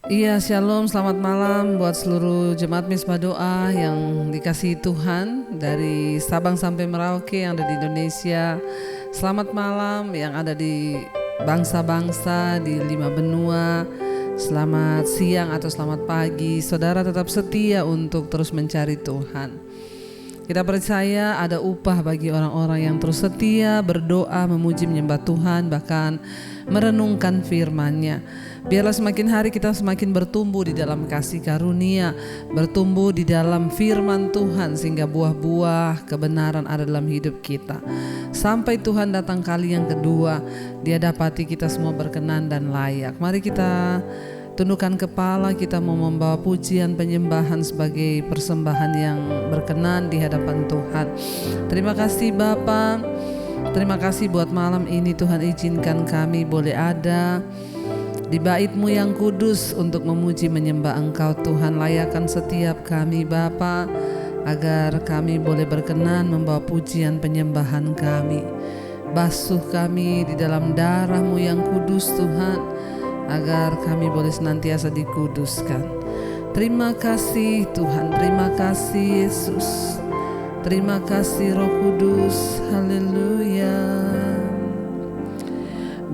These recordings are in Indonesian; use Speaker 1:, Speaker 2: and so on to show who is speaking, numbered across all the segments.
Speaker 1: Iya, shalom, selamat malam buat seluruh jemaat Misbah Doa yang dikasihi Tuhan dari Sabang sampai Merauke yang ada di Indonesia. Selamat malam yang ada di bangsa-bangsa di 5 benua. Selamat siang atau selamat pagi. Saudara tetap setia untuk terus mencari Tuhan. Kita percaya ada upah bagi orang-orang yang terus setia berdoa, memuji, menyembah Tuhan, bahkan merenungkan firman-Nya. Biarlah semakin hari kita semakin bertumbuh di dalam kasih karunia, bertumbuh di dalam firman Tuhan, sehingga buah-buah kebenaran ada dalam hidup kita. Sampai Tuhan datang kali yang kedua, Dia dapati kita semua berkenan dan layak. Mari kita tundukkan kepala, kita mau membawa pujian penyembahan sebagai persembahan yang berkenan di hadapan Tuhan. Terima kasih Bapa, terima kasih buat malam ini Tuhan izinkan kami boleh ada di bait-Mu yang kudus untuk memuji menyembah Engkau Tuhan. Layakkan setiap kami Bapa, agar kami boleh berkenan membawa pujian penyembahan kami. Basuh kami di dalam darah-Mu yang kudus Tuhan, agar kami boleh senantiasa dikuduskan. Terima kasih Tuhan, terima kasih Yesus, terima kasih Roh Kudus. Haleluya.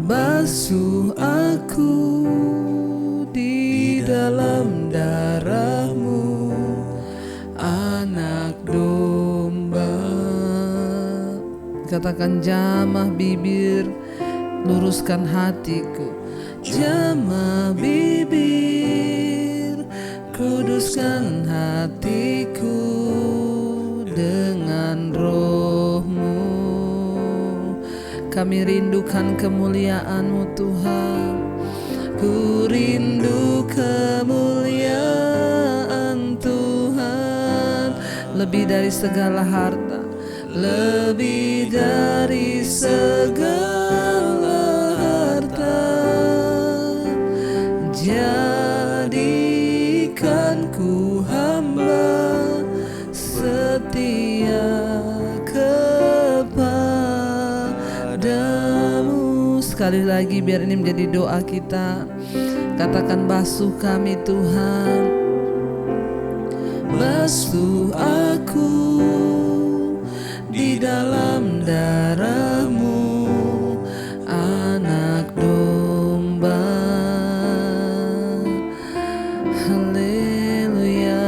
Speaker 1: Basuh aku di dalam darah-Mu, anak domba. Katakan jamah bibir, luruskan hatiku. Jamah bibir, kuduskan hatiku dengan Roh-Mu. Kami rindukan kemuliaan-Mu Tuhan. Ku rindu kemuliaan Tuhan, lebih dari segala harta, lebih dari segala harta. Jadikan ku hamba setia kepadamu. Sekali lagi biar ini menjadi doa kita. Katakan, basuh kami Tuhan, basuh aku di dalam darah-Mu, anak domba. Haleluya.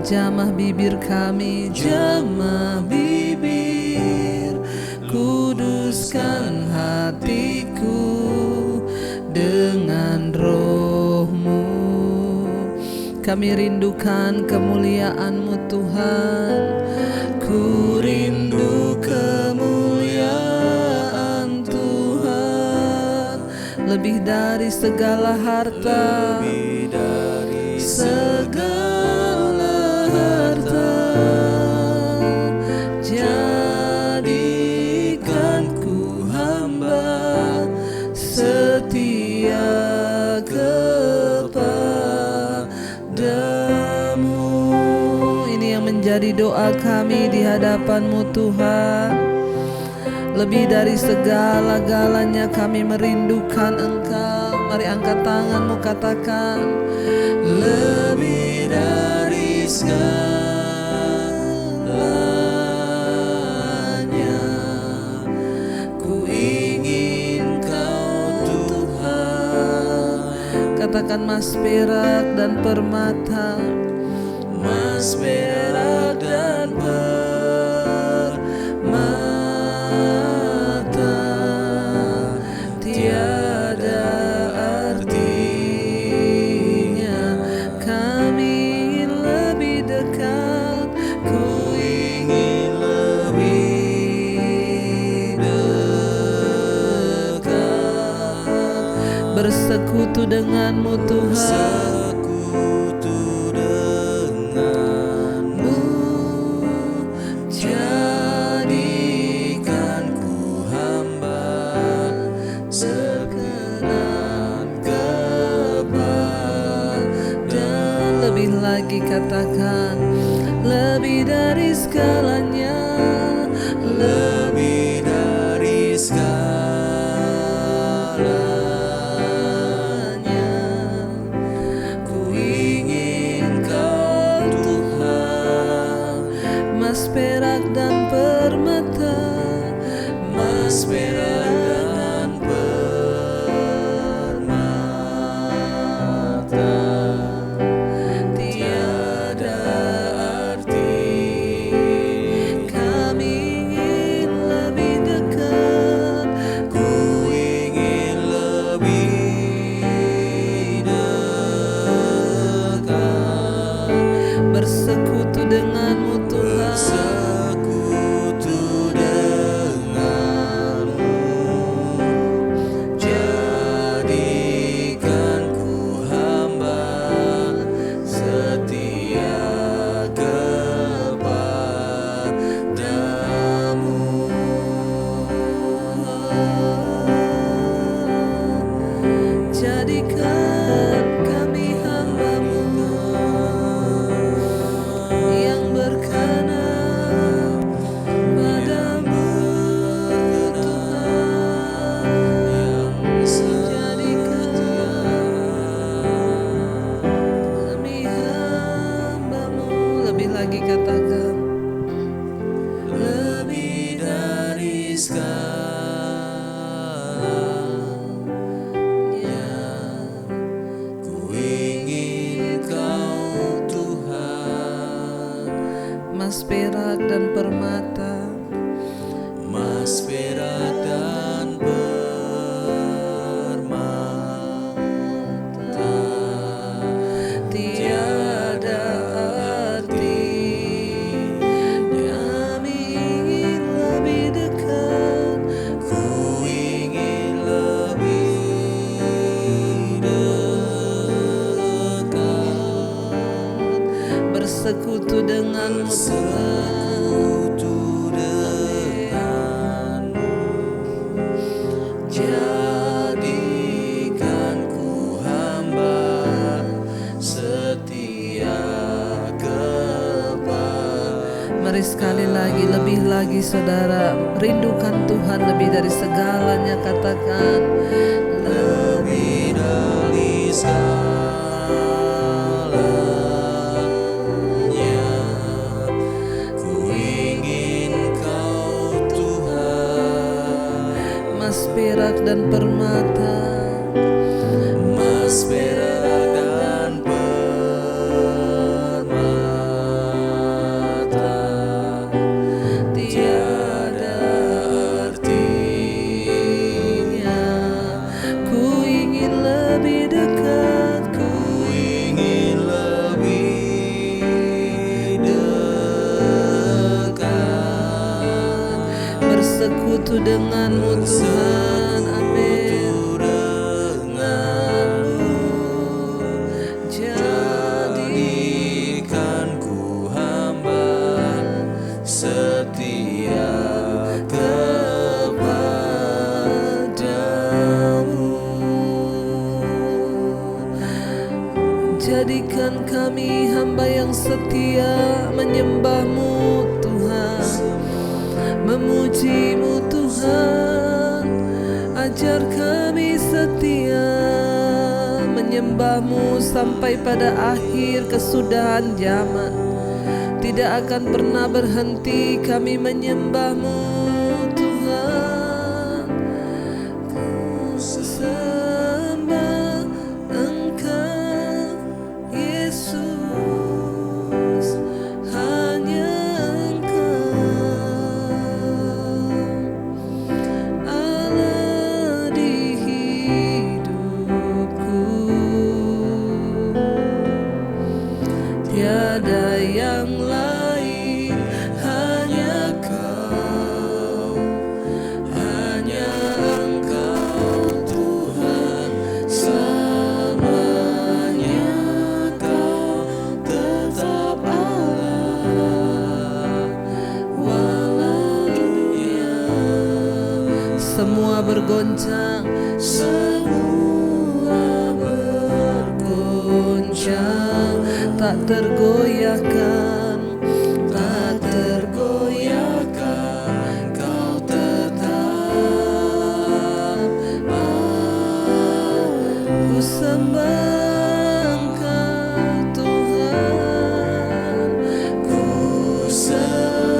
Speaker 1: Jamah bibir kami, jamah bibir, kuduskan hatiku dengan Roh-Mu. Kami rindukan kemuliaan-Mu Tuhan. Ku rindu kemuliaan Tuhan, lebih dari segala harta, lebih dari segala harta. Jadikan ku hamba setia kepadamu. Ini yang menjadi doa kami di hadapan-Mu Tuhan. Lebih dari segala-galanya kami merindukan Engkau. Mari angkat tanganmu, katakan, lebih dari segalanya ku ingin Kau Tuhan. Katakan, mas perak dan permata, mas perak dan permata tiada artinya. Kami ingin lebih dekat, ku ingin lebih dekat, bersekutu dengan-Mu Tuhan. Lagi katakan, lebih dari segalanya, lebih dari segalanya. Mas perak dan permata,
Speaker 2: Mas perak dan permata, tiada arti.
Speaker 1: kami ingin lebih dekat,
Speaker 2: Ku ingin lebih dekat,
Speaker 1: bersekutu denganmu Tuhan.
Speaker 2: bersekutu denganmu. Jadikan ku hamba setia kepadamu.
Speaker 1: Jadikan kami hamba-Mu yang berkenan padamu Tuhan. Jadikan kami hamba-Mu. Lebih lagi katakan,
Speaker 2: Lebih dari segalanya, ku ingin Kau Tuhan.
Speaker 1: Mas perak dan permata,
Speaker 2: Mas perak dan permata, tiada arti.
Speaker 1: kami ingin lebih dekat,
Speaker 2: Ku ingin lebih dekat,
Speaker 1: bersekutu denganmu Tuhan.
Speaker 2: bersekutu denganmu. Jadikan ku hamba setia kepadamu.
Speaker 1: Mari sekali lagi, lebih lagi saudara, rindukan Tuhan lebih dari segalanya. Katakan,
Speaker 2: Lebih dari segalanya, ku ingin Kau Tuhan.
Speaker 1: Mas perak dan permata,
Speaker 2: Mas perak dan permata, tiada artinya.
Speaker 1: ku ingin lebih dekat, ku
Speaker 2: Ingin lebih dekat,
Speaker 1: bersekutu denganmu Tuhan. Amin.
Speaker 2: denganmu.
Speaker 1: Jadi
Speaker 2: Jadikan ku hamba setia kepadamu.
Speaker 1: jadikan kami hamba yang setia menyembah-Mu Tuhan, memuji-Mu Tuhan. Ajar kami setia menyembah-Mu sampai pada akhir kesudahan zaman. Tidak akan pernah berhenti kami menyembah-Mu Tuhan. Ku sembah Engkau Yesus, hanya Engkau Allah di hidupku. Tiada yang lain, hanya Kau, hanya Engkau Tuhan.
Speaker 2: Selamanya Kau tetap Allah, walau dunia
Speaker 1: Semua bergoncang,
Speaker 2: semua
Speaker 1: bergoncang, tak tergoyahkan, tak
Speaker 2: tergoyahkan. Kau tetap Allah.
Speaker 1: Ku sembah Engkau Tuhan,
Speaker 2: Ku sembah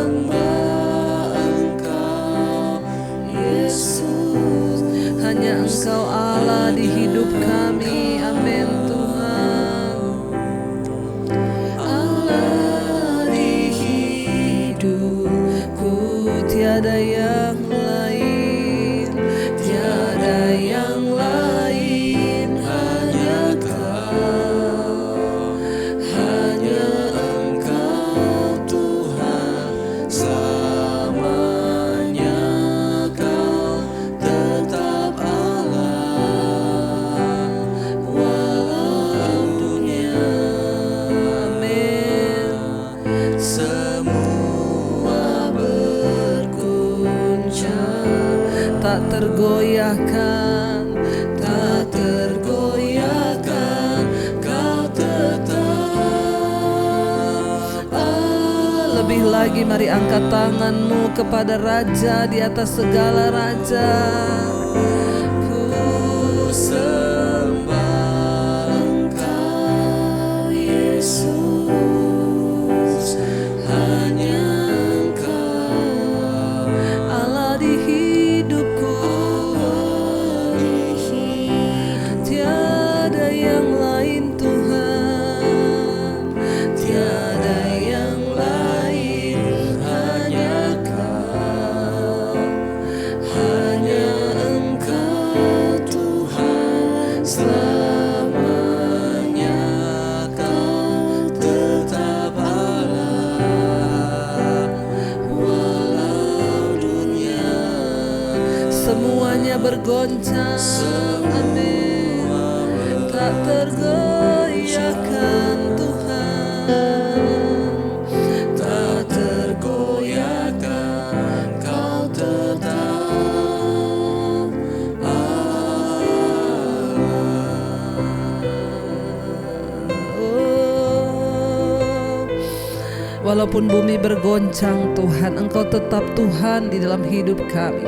Speaker 1: tiada yang lain, tiada yang lain, hanya Kau, hanya Engkau Tuhan, selamanya Kau tetap Allah, walau dunia. Amin. Semua berguncang, tak tergoyahkan, tak tergoyahkan, Kau tetap. Lebih lagi mari angkat tanganmu kepada Raja di atas segala raja. Ku sembah Engkau Yesus, hanya Engkau Allah di hidupku, tiada yang lain Tuhan, tiada yang lain, hanya Kau, hanya Engkau Tuhan, selamanya Kau tetap Allah, walau dunia semuanya bergoncang. Amin. Tak tergoyahkan Tuhan, tak tergoyahkan, Kau tetap Allah. Walaupun bumi bergoncang Tuhan, Engkau tetap Tuhan di dalam hidup kami.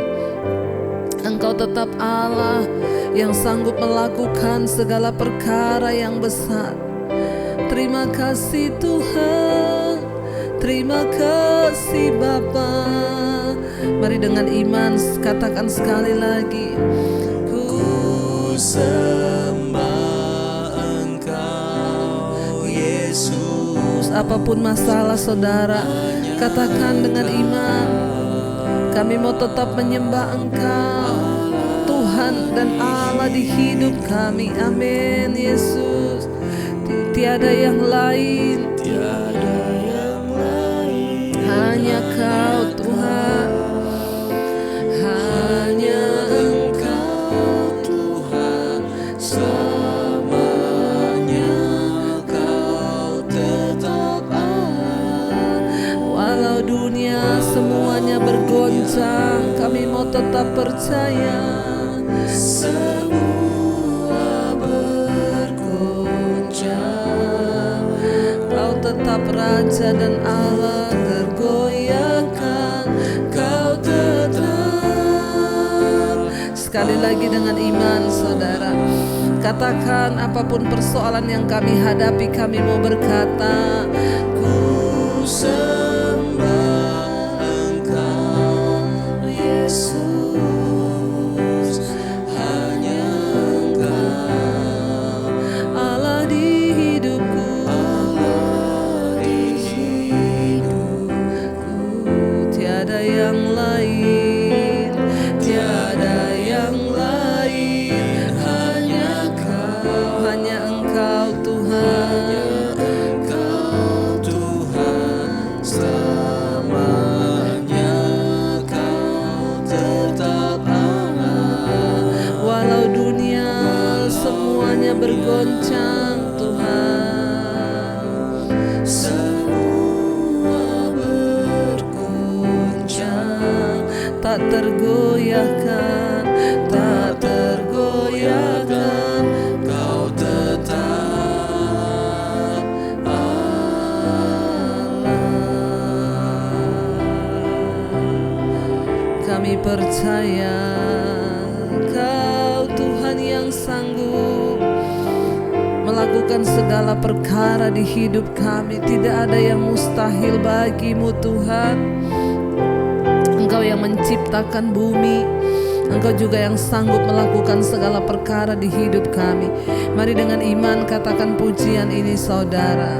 Speaker 1: Engkau tetap Allah yang sanggup melakukan segala perkara yang besar. Terima kasih Tuhan, terima kasih Bapa. Mari dengan iman katakan sekali lagi, ku sembah Engkau Yesus. Apapun masalah saudara, katakan dengan iman, kami mau tetap menyembah Engkau Tuhan dan Allah di hidup kami. Amin Yesus. Tiada yang lain, tiada yang lain, hanya Kau Tuhan, hanya Engkau Tuhan, selamanya Kau tetap Allah. Walau dunia semuanya bergoncang, kami mau tetap percaya. Semua bergoncang, Kau tetap Raja dan Allah. Tergoyahkan, Kau tetap. Sekali lagi dengan iman saudara, katakan apapun persoalan yang kami hadapi, kami mau berkata, ku sembah Engkau Yesus, hanya Engkau Allah di hidupku, Allah di hidupku. Tiada yang lain, tiada yang lain, hanya Kau, hanya Engkau Tuhan, Engkau Tuhan, selamanya Kau tetap Allah. Walau dunia semuanya bergoncang Tuhan, semua bergoncang, tak tergoyahkan, tak tergoyahkan, Kau tetap Allah. Kami percaya Kau Tuhan yang sanggup melakukan segala perkara di hidup kami. Tidak ada yang mustahil bagimu Tuhan. Engkau yang menciptakan bumi, Engkau juga yang sanggup melakukan segala perkara di hidup kami. Mari dengan iman katakan pujian ini saudara.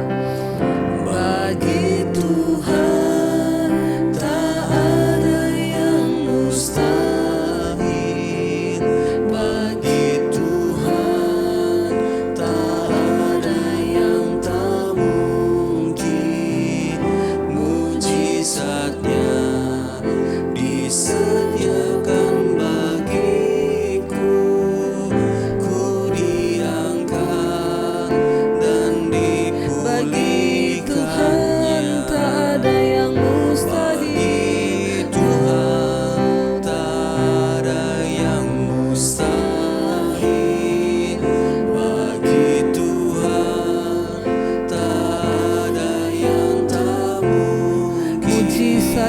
Speaker 1: Bagi Tuhan tak ada yang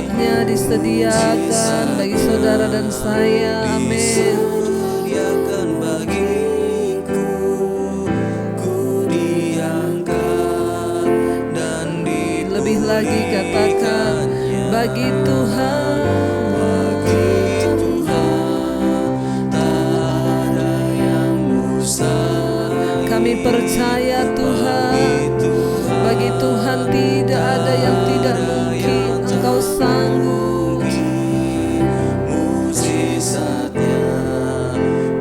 Speaker 1: mujizatnya disediakan bagi saudara dan saya. Amin.
Speaker 2: Disediakan bagiku, ku diangkat dan
Speaker 1: Lebih lagi katakan, bagi Tuhan, kami percaya Tuhan, bagi Tuhan tidak ada yang tidak mungkin. Engkau sanggup.
Speaker 2: mujizatnya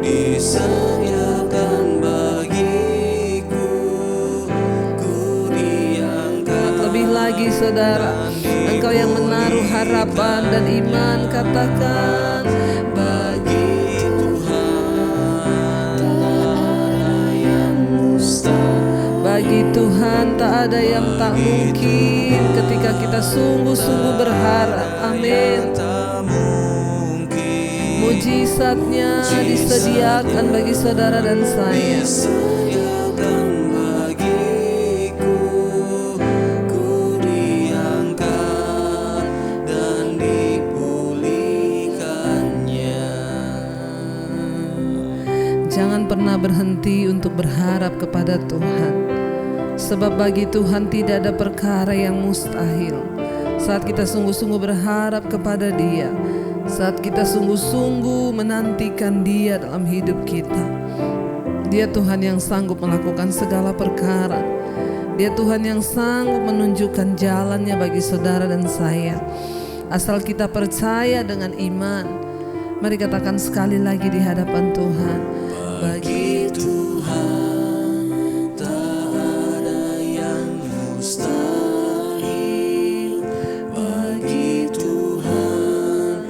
Speaker 2: disediakan bagiku, ku diangkat.
Speaker 1: Lebih lagi saudara, engkau yang menaruh harapan dan iman, katakan, bagi Bagi Tuhan tak ada yang tak mungkin ketika kita sungguh-sungguh berharap. Amin. Mujizatnya disediakan bagi saudara dan saya.
Speaker 2: Disediakan bagiku, ku diangkat dan dipulihkannya.
Speaker 1: Jangan pernah berhenti untuk berharap kepada Tuhan, sebab bagi Tuhan tidak ada perkara yang mustahil. Saat kita sungguh-sungguh berharap kepada Dia, saat kita sungguh-sungguh menantikan Dia dalam hidup kita, Dia Tuhan yang sanggup melakukan segala perkara. Dia Tuhan yang sanggup menunjukkan jalannya bagi saudara dan saya, asal kita percaya dengan iman. Mari katakan sekali lagi di hadapan Tuhan, bagi
Speaker 2: Tuhan tak ada yang mustahil, bagi Tuhan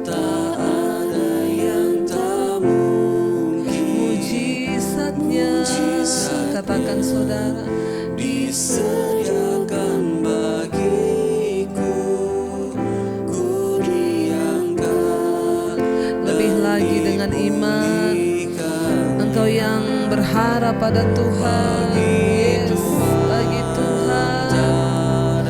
Speaker 2: tak ada yang tak mungkin.
Speaker 1: mujizatnya, katakan saudara,
Speaker 2: Disediakan bagiku, ku diangkat.
Speaker 1: lebih lagi dengan iman. Engkau yang berharap pada Tuhan, yes, bagi Tuhan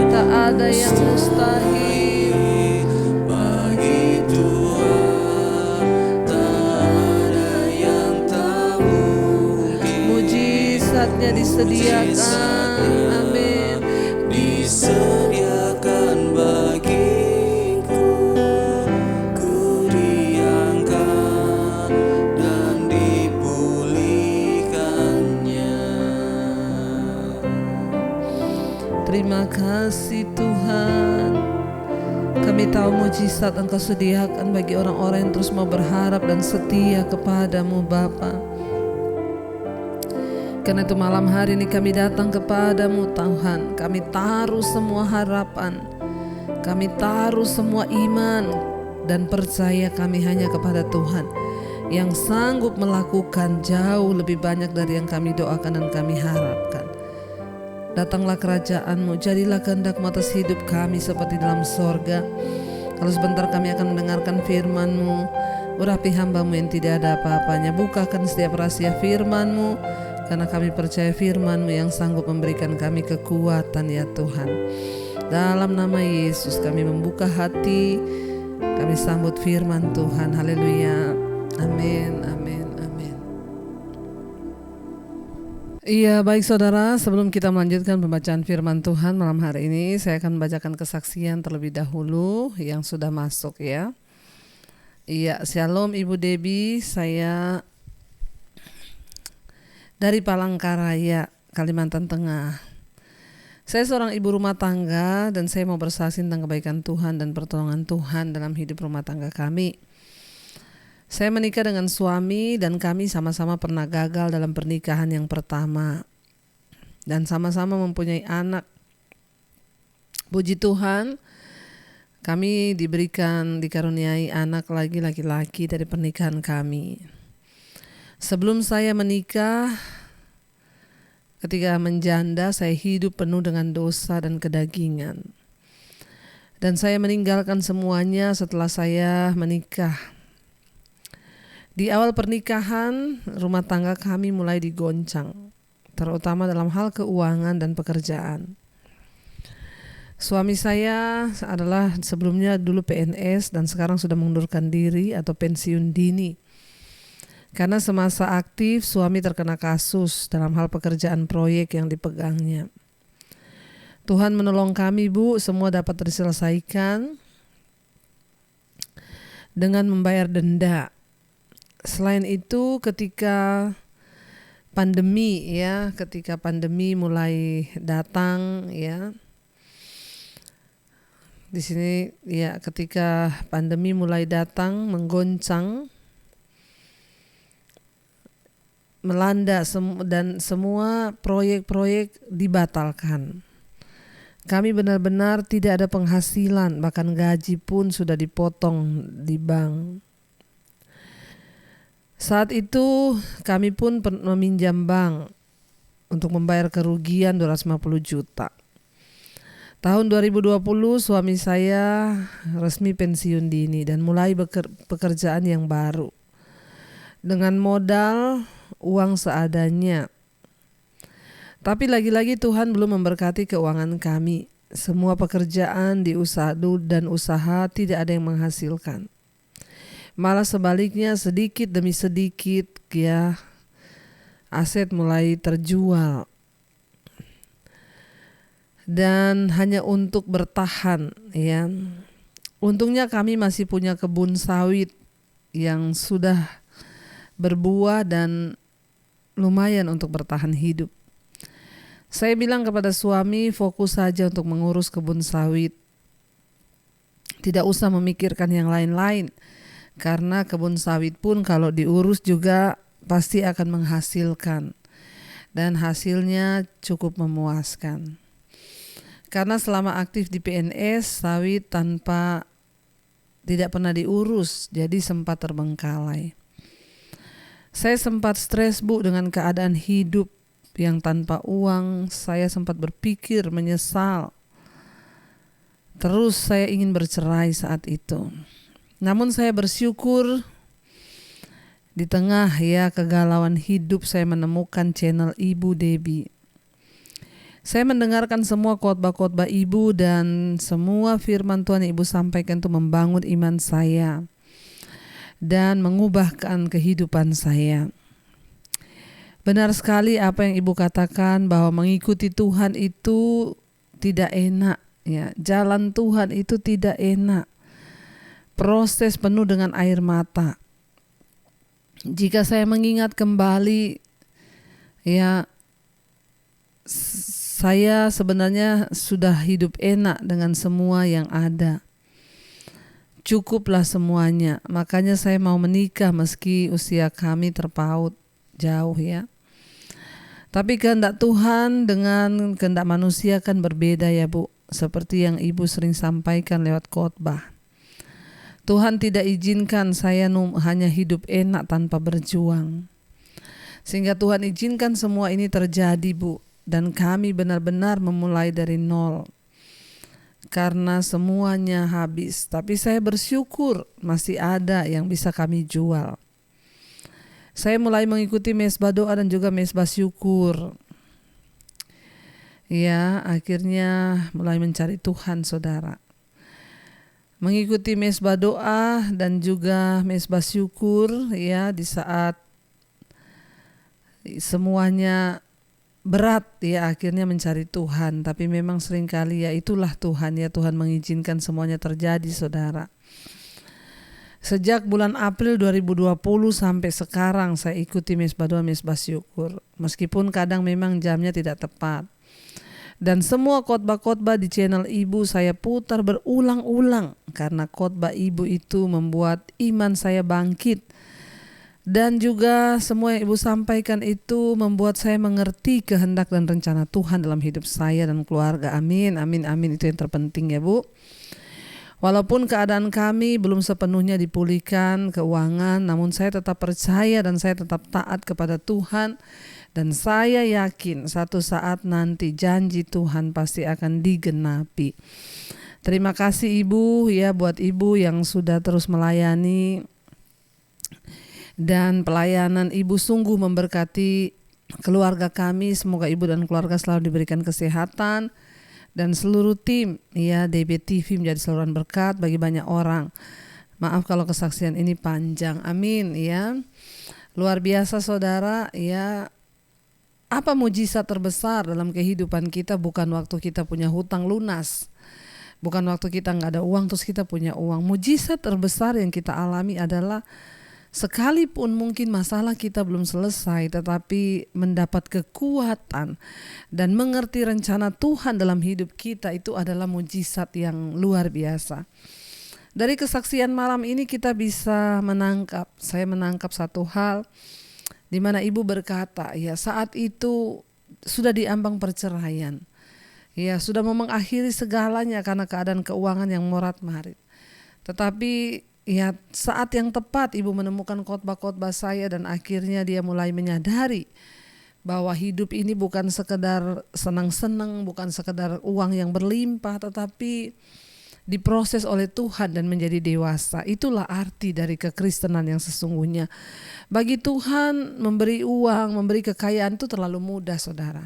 Speaker 1: tak ada yang mustahil.
Speaker 2: Bagi Tuhan tak ada yang tak mungkin.
Speaker 1: Mujizatnya disediakan, amin.
Speaker 2: Disediakan bagiku, ku diangkat dan dipulihkannya.
Speaker 1: Terima kasih Tuhan. Kami tahu mujizat Engkau sediakan bagi orang-orang yang terus mau berharap dan setia kepadamu Bapa. Karena itu malam hari ini kami datang kepadamu Tuhan. Kami taruh semua harapan, kami taruh semua iman dan percaya kami hanya kepada Tuhan yang sanggup melakukan jauh lebih banyak dari yang kami doakan dan kami harapkan. Datanglah kerajaan-Mu, jadilah kehendak-Mu atas hidup kami seperti dalam sorga. Kalau sebentar kami akan mendengarkan firman-Mu, urapi hamba-Mu yang tidak ada apa-apanya. Bukakan setiap rahasia firman-Mu, karena kami percaya firman-Mu yang sanggup memberikan kami kekuatan ya Tuhan. Dalam nama Yesus kami membuka hati, kami sambut firman Tuhan. Haleluya. Amin, amin, amin. Iya, baik saudara, sebelum kita melanjutkan pembacaan firman Tuhan malam hari ini, saya akan membacakan kesaksian terlebih dahulu yang sudah masuk ya. Iya, shalom Ibu Debbie, saya dari Palangkaraya, Kalimantan Tengah. Saya seorang ibu rumah tangga dan saya mau bersaksi tentang kebaikan Tuhan dan pertolongan Tuhan dalam hidup rumah tangga kami. Saya menikah dengan suami dan kami sama-sama pernah gagal dalam pernikahan yang pertama dan sama-sama mempunyai anak. Puji Tuhan, kami dikaruniai anak laki-laki dari pernikahan kami. Sebelum saya menikah, ketika menjanda, saya hidup penuh dengan dosa dan kedagingan. Dan saya meninggalkan semuanya setelah saya menikah. Di awal pernikahan, rumah tangga kami mulai digoncang, terutama dalam hal keuangan dan pekerjaan. Suami saya adalah sebelumnya dulu PNS dan sekarang sudah mengundurkan diri atau pensiun dini. Karena semasa aktif suami terkena kasus dalam hal pekerjaan proyek yang dipegangnya. Tuhan menolong kami, Bu, semua dapat diselesaikan dengan membayar denda. Selain itu ketika pandemi mulai datang ya. Di sini ya, ketika pandemi mulai datang menggoncang, melanda dan semua proyek-proyek dibatalkan. Kami benar-benar tidak ada penghasilan, bahkan gaji pun sudah dipotong di bank. Saat itu kami pun meminjam bank untuk membayar kerugian 250 juta. Tahun 2020 suami saya resmi pensiun dini dan mulai pekerjaan yang baru. Dengan modal uang seadanya. Tapi lagi-lagi Tuhan belum memberkati keuangan kami. Semua pekerjaan di usaha tidak ada yang menghasilkan. Malah sebaliknya sedikit demi sedikit ya aset mulai terjual. Dan hanya untuk bertahan ya. Untungnya kami masih punya kebun sawit yang sudah berbuah dan lumayan untuk bertahan hidup. Saya bilang kepada suami, fokus saja untuk mengurus kebun sawit. Tidak usah memikirkan yang lain-lain. Karena kebun sawit pun kalau diurus juga pasti akan menghasilkan. Dan hasilnya cukup memuaskan. Karena selama aktif di PNS, sawit tidak pernah diurus, jadi sempat terbengkalai. Saya sempat stres, Bu, dengan keadaan hidup yang tanpa uang. Saya sempat berpikir, menyesal. Terus saya ingin bercerai saat itu. Namun saya bersyukur di tengah ya kegalauan hidup saya menemukan channel Ibu Debbie. Saya mendengarkan semua khotbah-khotbah Ibu dan semua firman Tuhan yang Ibu sampaikan itu membangun iman saya dan mengubahkan kehidupan saya. Benar sekali apa yang Ibu katakan bahwa mengikuti Tuhan itu tidak enak ya. Jalan Tuhan itu tidak enak. Proses penuh dengan air mata. Jika saya mengingat kembali ya, saya sebenarnya sudah hidup enak dengan semua yang ada. Cukuplah semuanya. Makanya saya mau menikah meski usia kami terpaut jauh ya. Tapi kehendak Tuhan dengan kehendak manusia kan berbeda ya, Bu. Seperti yang Ibu sering sampaikan lewat khotbah. Tuhan tidak izinkan saya hanya hidup enak tanpa berjuang. Sehingga Tuhan izinkan semua ini terjadi, Bu. Dan kami benar-benar memulai dari nol. Karena semuanya habis. Tapi saya bersyukur masih ada yang bisa kami jual. Saya mulai mengikuti mesbah doa dan juga mesbah syukur. Ya, akhirnya mulai mencari Tuhan, saudara. Mengikuti mesbah doa dan juga mesbah syukur ya di saat semuanya berat ya, akhirnya mencari Tuhan. Tapi memang seringkali ya itulah Tuhan ya, Tuhan mengizinkan semuanya terjadi, saudara. Sejak bulan April 2020 sampai sekarang saya ikuti mesbah doa, mesbah syukur. Meskipun kadang memang jamnya tidak tepat. Dan semua khotbah-khotbah di channel Ibu saya putar berulang-ulang. Karena khotbah Ibu itu membuat iman saya bangkit. Dan juga semua yang Ibu sampaikan itu membuat saya mengerti kehendak dan rencana Tuhan dalam hidup saya dan keluarga. Amin, amin, amin. Itu yang terpenting ya, Bu. Walaupun keadaan kami belum sepenuhnya dipulihkan keuangan, namun saya tetap percaya dan saya tetap taat kepada Tuhan. Dan saya yakin satu saat nanti janji Tuhan pasti akan digenapi. Terima kasih Ibu ya, buat Ibu yang sudah terus melayani. Dan pelayanan Ibu sungguh memberkati keluarga kami. Semoga Ibu dan keluarga selalu diberikan kesehatan dan seluruh tim ya DB TV menjadi saluran berkat bagi banyak orang. Maaf kalau kesaksian ini panjang. Amin ya. Luar biasa saudara ya. Apa mujizat terbesar dalam kehidupan kita bukan waktu kita punya hutang lunas. Bukan waktu kita nggak ada uang terus kita punya uang. Mujizat terbesar yang kita alami adalah sekalipun mungkin masalah kita belum selesai, tetapi mendapat kekuatan dan mengerti rencana Tuhan dalam hidup kita itu adalah mujizat yang luar biasa. Dari kesaksian malam ini kita bisa saya menangkap satu hal di mana ibu berkata, ya saat itu sudah diambang perceraian. Ya sudah mau mengakhiri segalanya karena keadaan keuangan yang morat-marit. Tetapi ya saat yang tepat ibu menemukan khotbah-khotbah saya dan akhirnya dia mulai menyadari bahwa hidup ini bukan sekedar senang-senang, bukan sekedar uang yang berlimpah, tetapi diproses oleh Tuhan dan menjadi dewasa. Itulah arti dari kekristenan yang sesungguhnya. Bagi Tuhan memberi uang, memberi kekayaan itu terlalu mudah saudara.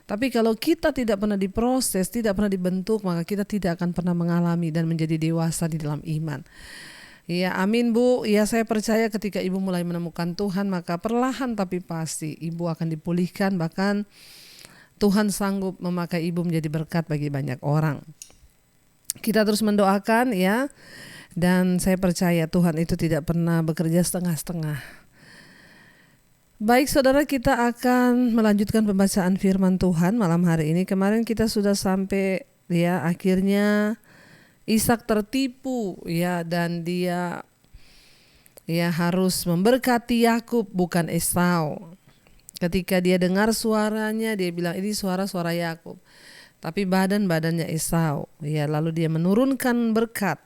Speaker 1: Tapi kalau kita tidak pernah diproses, tidak pernah dibentuk, maka kita tidak akan pernah mengalami dan menjadi dewasa di dalam iman. Ya amin Bu, ya saya percaya ketika ibu mulai menemukan Tuhan maka perlahan tapi pasti ibu akan dipulihkan, bahkan Tuhan sanggup memakai ibu menjadi berkat bagi banyak orang. Kita terus mendoakan ya, dan saya percaya Tuhan itu tidak pernah bekerja setengah-setengah. Baik saudara, kita akan melanjutkan pembacaan firman Tuhan malam hari ini. Kemarin kita sudah sampai ya akhirnya Ishak tertipu ya, dan dia ya harus memberkati Yakub bukan Esau. Ketika dia dengar suaranya dia bilang ini suara-suara Yakub. Tapi badannya Esau. Ya, lalu dia menurunkan berkat.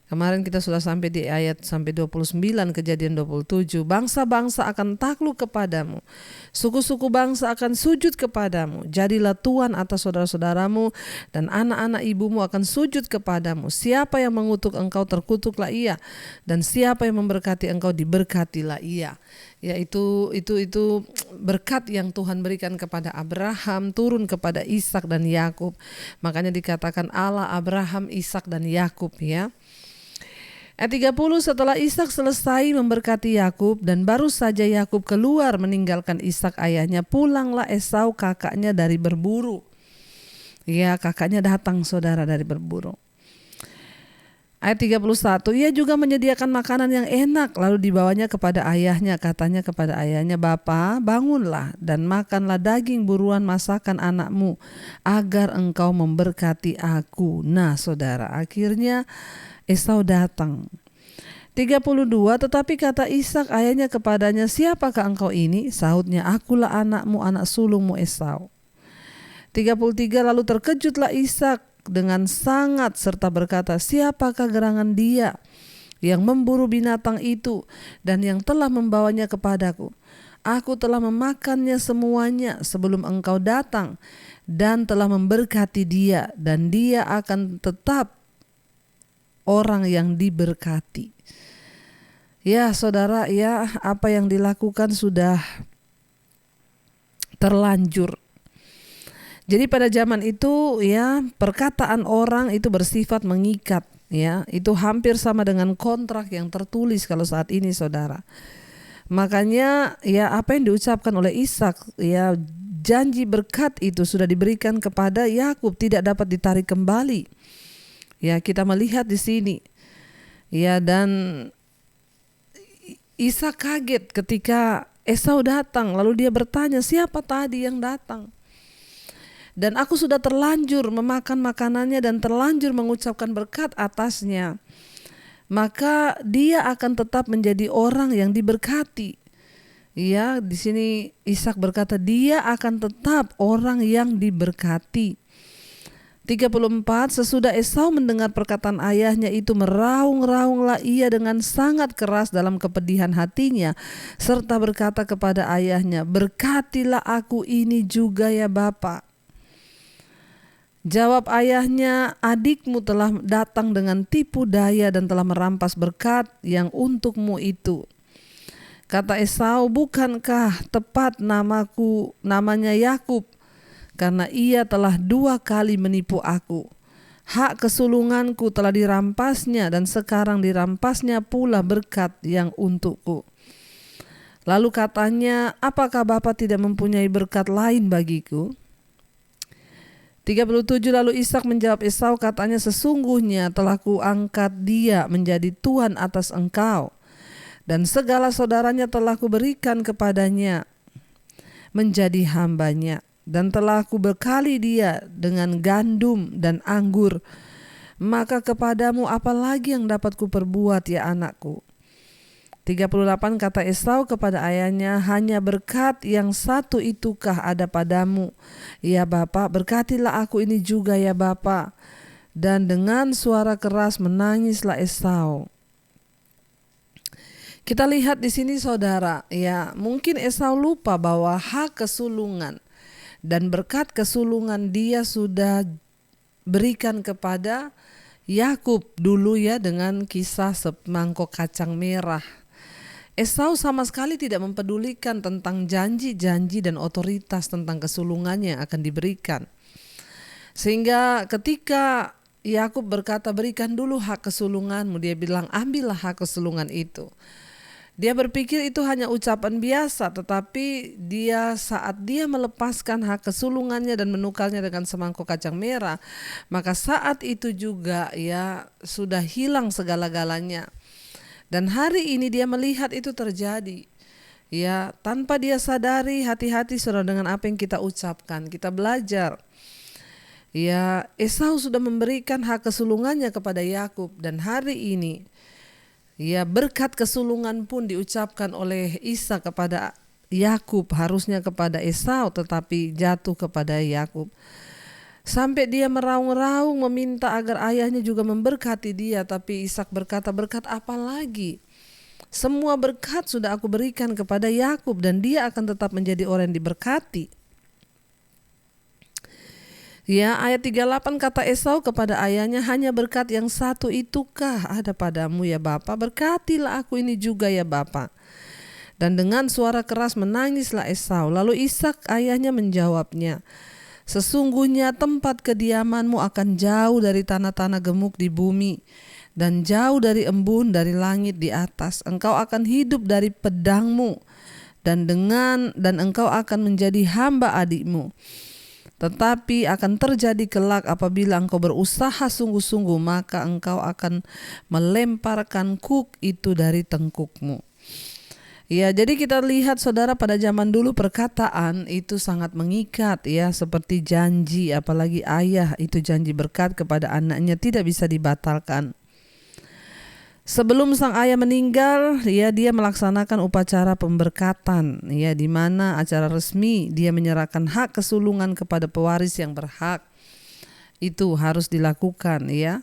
Speaker 1: Kemarin kita sudah sampai di ayat sampai 29 Kejadian 27. Bangsa-bangsa akan takluk kepadamu. Suku-suku bangsa akan sujud kepadamu. Jadilah tuan atas saudara-saudaramu dan anak-anak ibumu akan sujud kepadamu. Siapa yang mengutuk engkau terkutuklah ia, dan siapa yang memberkati engkau diberkatilah ia. Ya itu berkat yang Tuhan berikan kepada Abraham turun kepada Ishak dan Yakub. Makanya dikatakan Allah Abraham, Ishak dan Yakub ya. Ayat 30, setelah Ishak selesai memberkati Yakub dan baru saja Yakub keluar meninggalkan Ishak ayahnya, pulanglah Esau kakaknya dari berburu. Ya, kakaknya datang saudara dari berburu. Ayat 31, ia juga menyediakan makanan yang enak lalu dibawanya kepada ayahnya. Katanya kepada ayahnya, Bapa bangunlah dan makanlah daging buruan masakan anakmu agar engkau memberkati aku. Nah saudara, akhirnya Esau datang. 32, tetapi kata Ishak ayahnya kepadanya, siapakah engkau ini? Sahutnya, akulah anakmu, anak sulungmu Esau. 33, lalu terkejutlah Ishak dengan sangat serta berkata, siapakah gerangan dia yang memburu binatang itu dan yang telah membawanya kepadaku? Aku telah memakannya semuanya sebelum engkau datang dan telah memberkati dia, dan dia akan tetap orang yang diberkati. Ya saudara, ya apa yang dilakukan sudah terlanjur. Jadi pada zaman itu ya perkataan orang itu bersifat mengikat ya. Itu hampir sama dengan kontrak yang tertulis kalau saat ini saudara. Makanya ya apa yang diucapkan oleh Ishak ya, janji berkat itu sudah diberikan kepada Yakub, tidak dapat ditarik kembali. Ya kita melihat di sini. Ya dan Ishak kaget ketika Esau datang, lalu dia bertanya, siapa tadi yang datang? Dan aku sudah terlanjur memakan makanannya dan terlanjur mengucapkan berkat atasnya. Maka dia akan tetap menjadi orang yang diberkati. Ya, di sini Ishak berkata dia akan tetap orang yang diberkati. 34, sesudah Esau mendengar perkataan ayahnya itu, meraung-raunglah ia dengan sangat keras dalam kepedihan hatinya, serta berkata kepada ayahnya, berkatilah aku ini juga ya Bapa. Jawab ayahnya, adikmu telah datang dengan tipu daya dan telah merampas berkat yang untukmu itu. Kata Esau, bukankah tepat namanya Yakub? karena ia telah 2 kali menipu aku. Hak kesulunganku telah dirampasnya dan sekarang dirampasnya pula berkat yang untukku. Lalu katanya, apakah Bapa tidak mempunyai berkat lain bagiku? 37 Lalu Ishak menjawab Esau, katanya, sesungguhnya telah kuangkat dia menjadi tuan atas engkau, dan segala saudaranya telah kuberikan kepadanya menjadi hambanya, dan telah kubekali dia dengan gandum dan anggur. Maka kepadamu apa lagi yang dapat kuperbuat, ya anakku? 38 Kata Esau kepada ayahnya, hanya berkat yang satu itukah ada padamu, ya Bapa? Berkatilah aku ini juga, ya Bapa. Dan dengan suara keras menangislah Esau. Kita lihat di sini saudara, ya mungkin Esau lupa bahwa hak kesulungan dan berkat kesulungan dia sudah berikan kepada Yakub dulu ya, dengan kisah semangkok kacang merah. Esau sama sekali tidak mempedulikan tentang janji-janji dan otoritas tentang kesulungannya yang akan diberikan. Sehingga ketika Yakub berkata, berikan dulu hak kesulunganmu, dia bilang, ambillah hak kesulungan itu. Dia berpikir itu hanya ucapan biasa, tetapi saat dia melepaskan hak kesulungannya dan menukarnya dengan semangkuk kacang merah, maka saat itu juga ya sudah hilang segala-galanya. Dan hari ini dia melihat itu terjadi. Ya, tanpa dia sadari, hati-hati saudara dengan apa yang kita ucapkan. Kita belajar. Ya, Esau sudah memberikan hak kesulungannya kepada Yakub, dan hari ini ya berkat kesulungan pun diucapkan oleh Ishak kepada Yakub, harusnya kepada Esau tetapi jatuh kepada Yakub. Sampai dia meraung-raung meminta agar ayahnya juga memberkati dia, tapi Ishak berkata, berkat apa lagi? Semua berkat sudah aku berikan kepada Yakub dan dia akan tetap menjadi orang yang diberkati. Ya, ayat 38 kata Esau kepada ayahnya, hanya berkat yang satu itukah ada padamu, ya Bapa? Berkatilah aku ini juga, ya Bapa. Dan dengan suara keras menangislah Esau. Lalu Ishak ayahnya menjawabnya, sesungguhnya tempat kediamanmu akan jauh dari tanah-tanah gemuk di bumi, dan jauh dari embun dari langit di atas. Engkau akan hidup dari pedangmu, dan engkau akan menjadi hamba adikmu. Tetapi akan terjadi kelak apabila engkau berusaha sungguh-sungguh, maka engkau akan melemparkan kuk itu dari tengkukmu. Ya, jadi kita lihat saudara, pada zaman dulu perkataan itu sangat mengikat ya, seperti janji, apalagi ayah itu janji berkat kepada anaknya tidak bisa dibatalkan. Sebelum sang ayah meninggal, ya dia melaksanakan upacara pemberkatan, ya di mana acara resmi dia menyerahkan hak kesulungan kepada pewaris yang berhak. Itu harus dilakukan ya.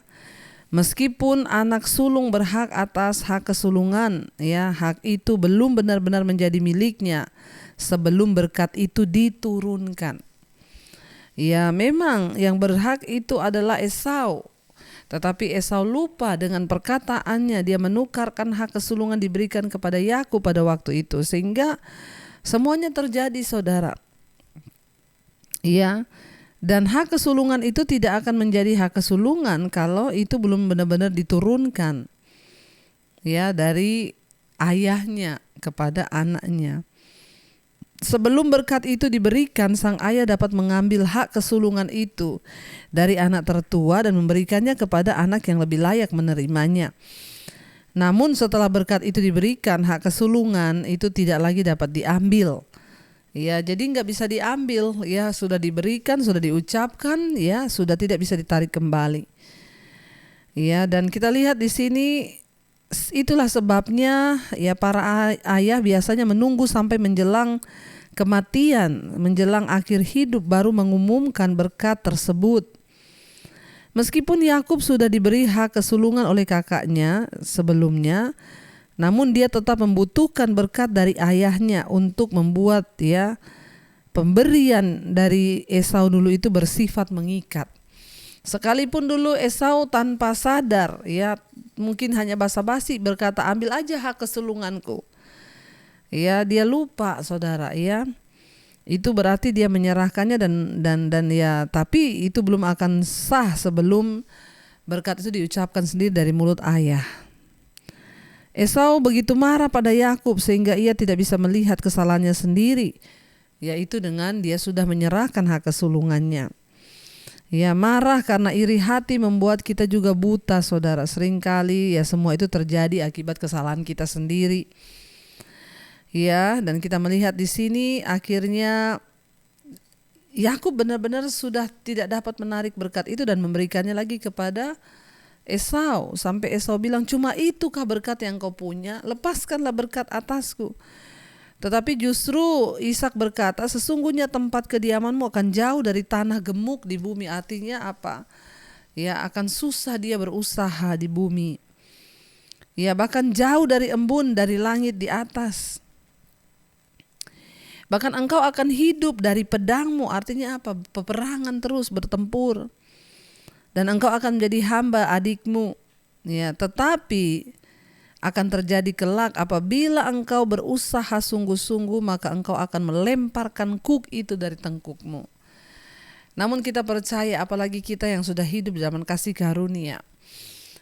Speaker 1: Meskipun anak sulung berhak atas hak kesulungan, ya hak itu belum benar-benar menjadi miliknya sebelum berkat itu diturunkan. Ya memang yang berhak itu adalah Esau. Tetapi Esau lupa dengan perkataannya, dia menukarkan hak kesulungan diberikan kepada Yakub pada waktu itu, sehingga semuanya terjadi saudara. Ya, dan hak kesulungan itu tidak akan menjadi hak kesulungan kalau itu belum benar-benar diturunkan ya dari ayahnya kepada anaknya. Sebelum berkat itu diberikan, sang ayah dapat mengambil hak kesulungan itu dari anak tertua dan memberikannya kepada anak yang lebih layak menerimanya. Namun setelah berkat itu diberikan, hak kesulungan itu tidak lagi dapat diambil. Ya, jadi nggak bisa diambil. Ya, sudah diberikan, sudah diucapkan, ya sudah tidak bisa ditarik kembali. Ya, dan kita lihat di sini, itulah sebabnya ya para ayah biasanya menunggu sampai menjelang kematian, menjelang akhir hidup baru mengumumkan berkat tersebut. Meskipun Yakub sudah diberi hak kesulungan oleh kakaknya sebelumnya, namun dia tetap membutuhkan berkat dari ayahnya untuk membuat ya pemberian dari Esau dulu itu bersifat mengikat. Sekalipun dulu Esau tanpa sadar ya, mungkin hanya basa-basi berkata, ambil aja hak kesulunganku. Ya, dia lupa saudara ya. itu berarti dia menyerahkannya dan ya, tapi itu belum akan sah sebelum berkat itu diucapkan sendiri dari mulut ayah. Esau begitu marah pada Yakub sehingga ia tidak bisa melihat kesalahannya sendiri, yaitu dengan dia sudah menyerahkan hak kesulungannya. Ya, marah karena iri hati membuat kita juga buta, saudara. Seringkali ya semua itu terjadi akibat kesalahan kita sendiri. Ya, dan kita melihat di sini akhirnya Yakub benar-benar sudah tidak dapat menarik berkat itu dan memberikannya lagi kepada Esau, sampai Esau bilang, cuma itukah berkat yang kau punya? Lepaskanlah berkat atasku. Tetapi justru Ishak berkata, sesungguhnya tempat kediamanmu akan jauh dari tanah gemuk di bumi. Artinya apa? Ya, akan susah dia berusaha di bumi. Ya, bahkan jauh dari embun, dari langit di atas. Bahkan engkau akan hidup dari pedangmu. Artinya apa? Peperangan terus bertempur. Dan engkau akan menjadi hamba adikmu. Ya, tetapi akan terjadi kelak apabila engkau berusaha sungguh-sungguh, maka engkau akan melemparkan kuk itu dari tengkukmu. Namun kita percaya, apalagi kita yang sudah hidup zaman kasih karunia,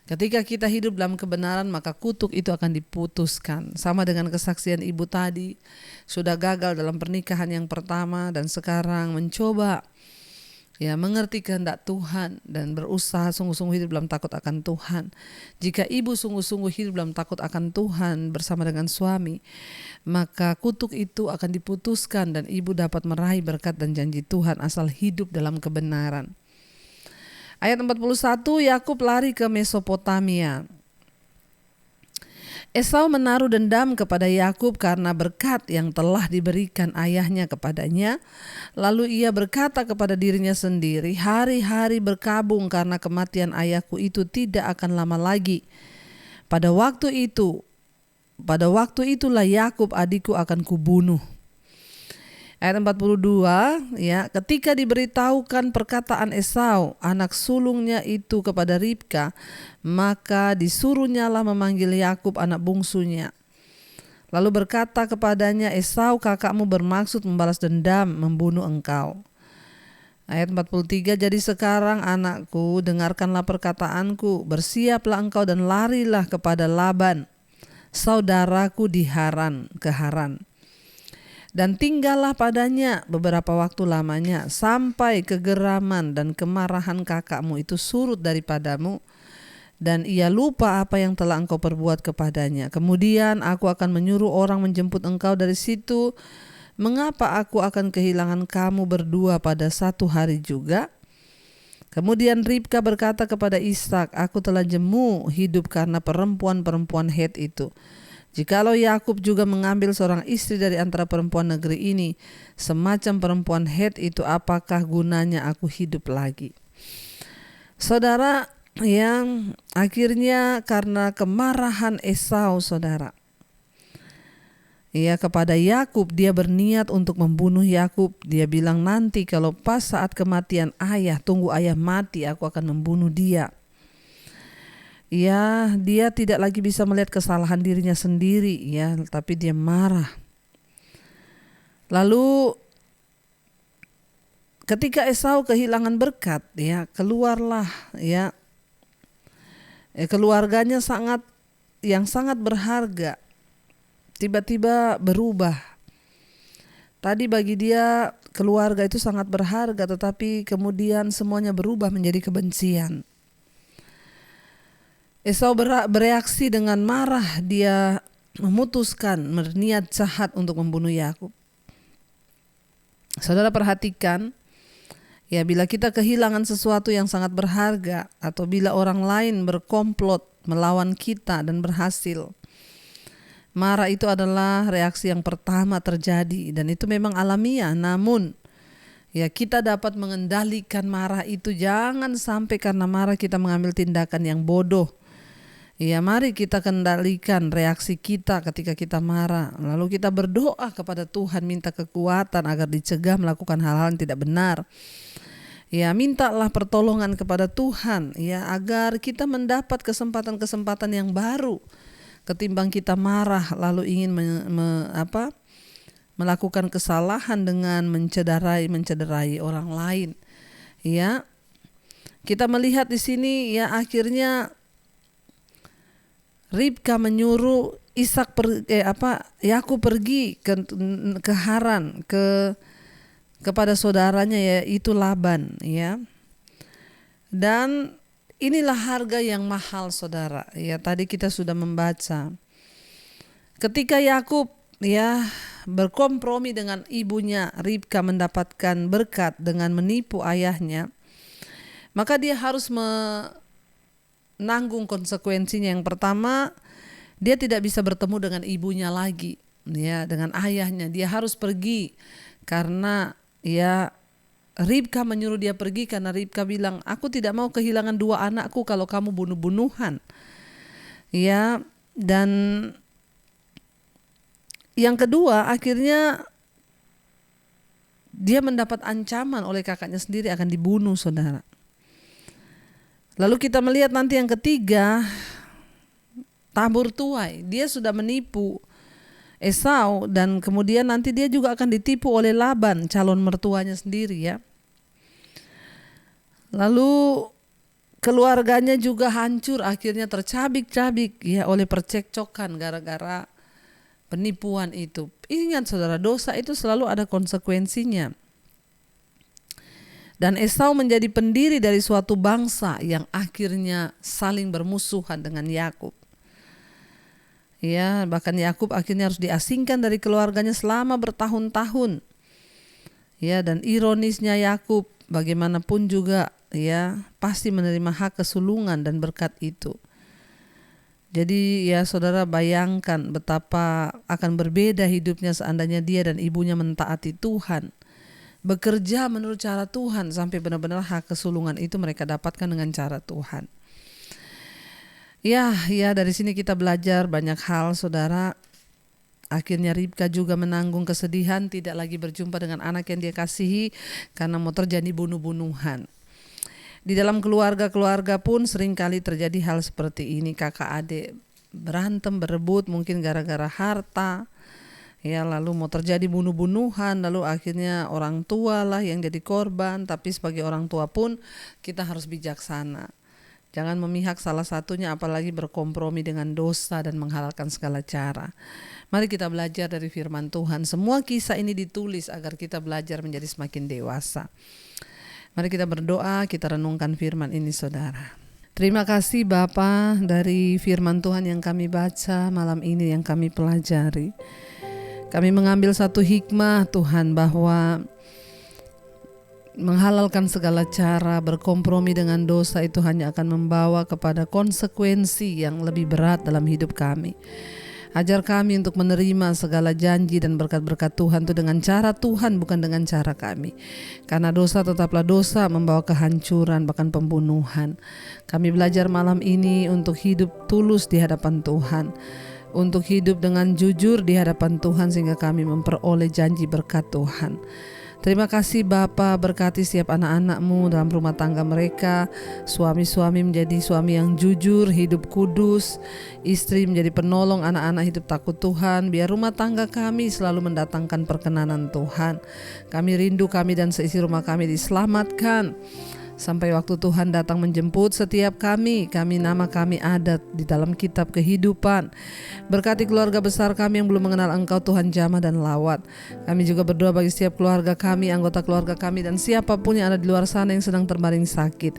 Speaker 1: ketika kita hidup dalam kebenaran, maka kutuk itu akan diputuskan. Sama dengan kesaksian ibu tadi, sudah gagal dalam pernikahan yang pertama dan sekarang mencoba ya mengerti kehendak Tuhan dan berusaha sungguh-sungguh hidup dalam takut akan Tuhan. Jika ibu sungguh-sungguh hidup dalam takut akan Tuhan bersama dengan suami, maka kutuk itu akan diputuskan dan ibu dapat meraih berkat dan janji Tuhan asal hidup dalam kebenaran. Ayat 41, Yakub lari ke Mesopotamia. Esau menaruh dendam kepada Yakub karena berkat yang telah diberikan ayahnya kepadanya. Lalu ia berkata kepada dirinya sendiri, hari-hari berkabung karena kematian ayahku itu tidak akan lama lagi. Pada waktu itulah Yakub adikku akan kubunuh. Ayat 42, ya, ketika diberitahukan perkataan Esau, anak sulungnya itu kepada Ribka, maka disuruhnyalah memanggil Yakub anak bungsunya. Lalu berkata kepadanya, Esau kakakmu bermaksud membalas dendam, membunuh engkau. Ayat 43, jadi sekarang anakku, dengarkanlah perkataanku, bersiaplah engkau dan larilah kepada Laban, saudaraku di Haran, ke Haran. Dan tinggallah padanya beberapa waktu lamanya, sampai kegeraman dan kemarahan kakakmu itu surut daripadamu, dan ia lupa apa yang telah engkau perbuat kepadanya. Kemudian aku akan menyuruh orang menjemput engkau dari situ. Mengapa aku akan kehilangan kamu berdua pada satu hari juga? Kemudian Ribka berkata kepada Ishak, aku telah jemu hidup karena perempuan-perempuan Het itu. Jikalau Yakub juga mengambil seorang istri dari antara perempuan negeri ini, semacam perempuan Het itu, apakah gunanya aku hidup lagi? Saudara, yang akhirnya karena kemarahan Esau, saudara, ya, kepada Yakub, dia berniat untuk membunuh Yakub. Dia bilang, nanti kalau pas saat kematian ayah, tunggu ayah mati, aku akan membunuh dia. Ya, dia tidak lagi bisa melihat kesalahan dirinya sendiri, ya, tapi dia marah. Lalu ketika Esau kehilangan berkat, ya, keluarlah, ya, keluarganya sangat berharga tiba-tiba berubah. Tadi bagi dia keluarga itu sangat berharga, tetapi kemudian semuanya berubah menjadi kebencian. Esau bereaksi dengan marah, dia memutuskan berniat jahat untuk membunuh Yakub. Saudara perhatikan, ya, bila kita kehilangan sesuatu yang sangat berharga, atau bila orang lain berkomplot melawan kita dan berhasil, marah itu adalah reaksi yang pertama terjadi, dan itu memang alamiah. Namun ya, kita dapat mengendalikan marah itu. Jangan sampai karena marah kita mengambil tindakan yang bodoh. Ya, mari kita kendalikan reaksi kita ketika kita marah. Lalu kita berdoa kepada Tuhan, minta kekuatan agar dicegah melakukan hal-hal yang tidak benar. Ya, mintalah pertolongan kepada Tuhan, ya, agar kita mendapat kesempatan-kesempatan yang baru. Ketimbang kita marah lalu ingin melakukan kesalahan dengan mencederai orang lain. Ya, kita melihat di sini ya akhirnya Ribka menyuruh Yakub pergi ke Haran kepada saudaranya yaitu Laban, ya. Dan inilah harga yang mahal, saudara. Ya, tadi kita sudah membaca. Ketika Yakub berkompromi dengan ibunya Ribka mendapatkan berkat dengan menipu ayahnya, maka dia harus menanggung konsekuensinya. Yang pertama, dia tidak bisa bertemu dengan ibunya lagi, ya, dengan ayahnya. Dia harus pergi karena Ribka menyuruh dia pergi karena Ribka bilang, aku tidak mau kehilangan 2 anakku kalau kamu bunuh-bunuhan. Ya, dan yang kedua, akhirnya dia mendapat ancaman oleh kakaknya sendiri akan dibunuh, saudara. Lalu kita melihat nanti yang ketiga, tabur tuai. Dia sudah menipu Esau dan kemudian nanti dia juga akan ditipu oleh Laban, calon mertuanya sendiri, ya. Lalu keluarganya juga hancur, akhirnya tercabik-cabik ya oleh percekcokan gara-gara penipuan itu. Ingat saudara, dosa itu selalu ada konsekuensinya. Dan Esau menjadi pendiri dari suatu bangsa yang akhirnya saling bermusuhan dengan Yakub. Ya, bahkan Yakub akhirnya harus diasingkan dari keluarganya selama bertahun-tahun. Ya, dan ironisnya Yakub bagaimanapun juga ya pasti menerima hak kesulungan dan berkat itu. Jadi ya saudara, bayangkan betapa akan berbeda hidupnya seandainya dia dan ibunya mentaati Tuhan, bekerja menurut cara Tuhan sampai benar-benar hak kesulungan itu mereka dapatkan dengan cara Tuhan. Ya dari sini kita belajar banyak hal, saudara. Akhirnya Ribka juga menanggung kesedihan, tidak lagi berjumpa dengan anak yang dia kasihi karena mau terjadi bunuh-bunuhan. Di dalam keluarga-keluarga pun seringkali terjadi hal seperti ini, kakak adik berantem, berebut mungkin gara-gara harta. Ya, lalu mau terjadi bunuh-bunuhan, lalu akhirnya orang tua lah yang jadi korban. Tapi sebagai orang tua pun kita harus bijaksana. Jangan memihak salah satunya, apalagi berkompromi dengan dosa dan menghalalkan segala cara. Mari kita belajar dari firman Tuhan. Semua kisah ini ditulis agar kita belajar menjadi semakin dewasa. Mari kita berdoa, kita renungkan firman ini, saudara. Terima kasih Bapa dari firman Tuhan yang kami baca malam ini, yang kami pelajari. Kami mengambil satu hikmah Tuhan, bahwa menghalalkan segala cara, berkompromi dengan dosa itu hanya akan membawa kepada konsekuensi yang lebih berat dalam hidup kami. Ajar kami untuk menerima segala janji dan berkat-berkat Tuhan itu dengan cara Tuhan, bukan dengan cara kami. Karena dosa tetaplah dosa, membawa kehancuran, bahkan pembunuhan. Kami belajar malam ini untuk hidup tulus di hadapan Tuhan, untuk hidup dengan jujur di hadapan Tuhan, sehingga kami memperoleh janji berkat Tuhan. Terima kasih Bapa, berkati setiap anak-anak-Mu dalam rumah tangga mereka. Suami-suami menjadi suami yang jujur, hidup kudus. Istri menjadi penolong anak-anak, hidup takut Tuhan. Biar rumah tangga kami selalu mendatangkan perkenanan Tuhan. Kami rindu kami dan seisi rumah kami diselamatkan. Sampai waktu Tuhan datang menjemput setiap kami nama kami ada di dalam kitab kehidupan. Berkati keluarga besar kami yang belum mengenal Engkau Tuhan jamah dan lawat. Kami juga berdoa bagi setiap keluarga kami, anggota keluarga kami, dan siapapun yang ada di luar sana yang sedang terbaring sakit.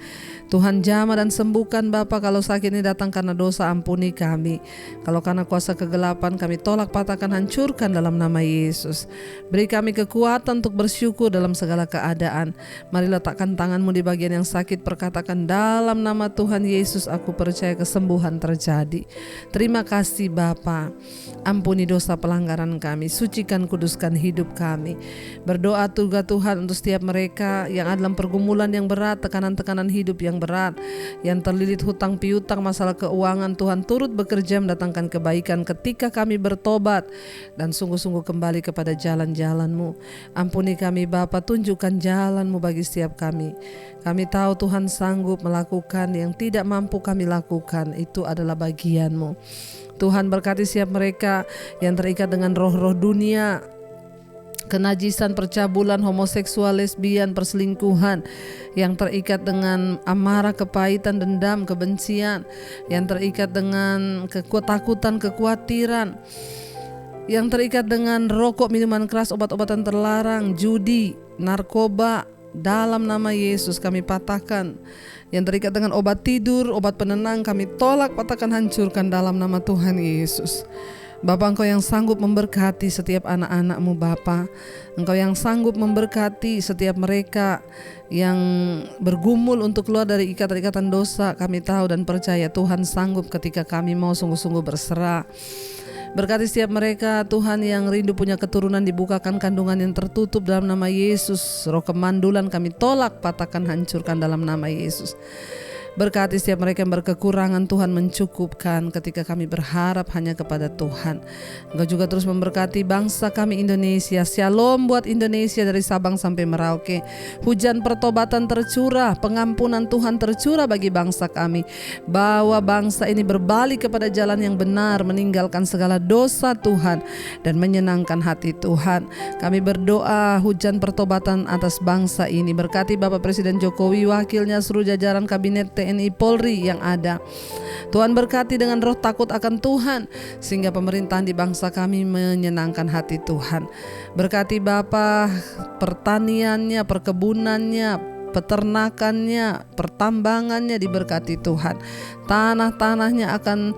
Speaker 1: Tuhan jamah dan sembuhkan Bapa. Kalau sakit ini datang karena dosa, ampuni kami. Kalau karena kuasa kegelapan, kami tolak, patahkan, hancurkan dalam nama Yesus. Beri kami kekuatan untuk bersyukur dalam segala keadaan. Mari letakkan tangan-Mu di bagian yang sakit, perkatakan dalam nama Tuhan Yesus, aku percaya kesembuhan terjadi. Terima kasih Bapa. Ampuni dosa pelanggaran kami, sucikan kuduskan hidup kami. Berdoa juga Tuhan untuk setiap mereka yang ada dalam pergumulan yang berat, tekanan-tekanan hidup yang berat, yang terlilit hutang piutang, masalah keuangan. Tuhan turut bekerja mendatangkan kebaikan ketika kami bertobat dan sungguh-sungguh kembali kepada jalan-jalan-Mu. Ampuni kami Bapa, tunjukkan jalan-Mu bagi setiap kami. Kami tahu Tuhan sanggup melakukan yang tidak mampu kami lakukan, itu adalah bagian-Mu. Tuhan berkati setiap mereka yang terikat dengan roh-roh dunia, kenajisan, percabulan, homoseksual, lesbian, perselingkuhan, yang terikat dengan amarah, kepahitan, dendam, kebencian, yang terikat dengan ketakutan, kekhawatiran, yang terikat dengan rokok, minuman keras, obat-obatan terlarang, judi, narkoba, dalam nama Yesus kami patahkan. Yang terikat dengan obat tidur, obat penenang, kami tolak, patahkan, hancurkan dalam nama Tuhan Yesus. Bapa, Engkau yang sanggup memberkati setiap anak-anak-Mu Bapa. Engkau yang sanggup memberkati setiap mereka yang bergumul untuk keluar dari ikatan-ikatan dosa. Kami tahu dan percaya Tuhan sanggup ketika kami mau sungguh-sungguh berserah. Berkati setiap mereka Tuhan yang rindu punya keturunan, dibukakan kandungan yang tertutup dalam nama Yesus. Roh kemandulan kami tolak, patahkan, hancurkan dalam nama Yesus. Berkati setiap mereka yang berkekurangan, Tuhan mencukupkan ketika kami berharap hanya kepada Tuhan. Engkau juga terus memberkati bangsa kami Indonesia. Shalom buat Indonesia dari Sabang sampai Merauke. Hujan pertobatan tercurah, pengampunan Tuhan tercurah bagi bangsa kami. Bawa bangsa ini berbalik kepada jalan yang benar, meninggalkan segala dosa Tuhan dan menyenangkan hati Tuhan. Kami berdoa hujan pertobatan atas bangsa ini. Berkati Bapak Presiden Jokowi, wakilnya, seluruh jajaran kabinet TNI Polri yang ada. Tuhan berkati dengan roh takut akan Tuhan, sehingga pemerintahan di bangsa kami menyenangkan hati Tuhan. Berkati Bapa pertaniannya, perkebunannya, peternakannya, pertambangannya diberkati Tuhan. Tanah-tanahnya akan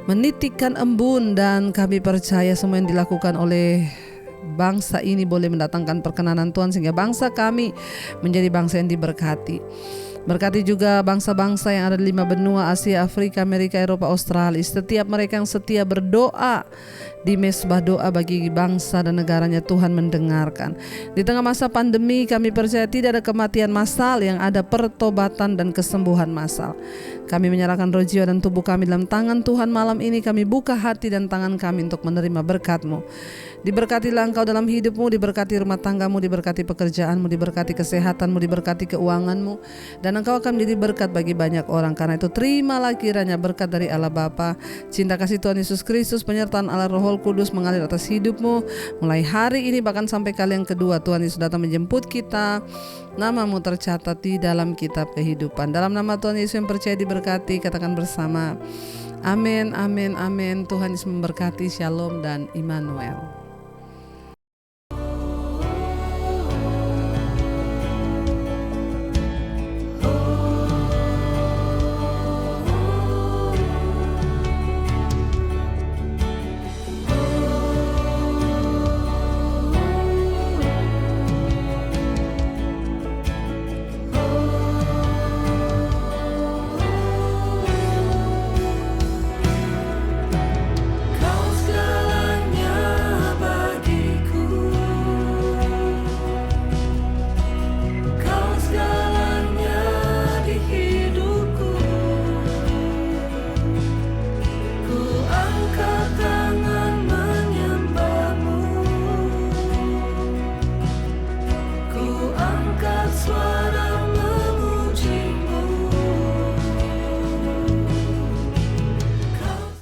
Speaker 1: menitikkan embun, dan kami percaya semua yang dilakukan oleh bangsa ini boleh mendatangkan perkenanan Tuhan, sehingga bangsa kami menjadi bangsa yang diberkati. Berkati juga bangsa-bangsa yang ada di 5 benua, Asia, Afrika, Amerika, Eropa, Australia. Setiap mereka yang setia berdoa di mesbah doa bagi bangsa dan negaranya, Tuhan mendengarkan. Di tengah masa pandemi kami percaya tidak ada kematian massal, yang ada pertobatan dan kesembuhan massal. Kami menyerahkan roh, jiwa dan tubuh kami dalam tangan Tuhan. Malam ini kami buka hati dan tangan kami untuk menerima berkat-Mu. Diberkatilah Engkau dalam hidupmu, diberkati rumah tanggamu, diberkati pekerjaanmu, diberkati kesehatanmu, diberkati keuanganmu, dan Engkau akan menjadi berkat bagi banyak orang. Karena itu terimalah kiranya berkat dari Allah Bapa, cinta kasih Tuhan Yesus Kristus, penyertaan Allah Roh Kudus mengalir atas hidupmu mulai hari ini bahkan sampai kali yang kedua Tuhan Yesus datang menjemput kita. Namamu tercatat di dalam kitab kehidupan. Dalam nama Tuhan Yesus yang percaya diberkati, katakan bersama, amin, amin, amin. Tuhan Yesus memberkati. Shalom dan Immanuel.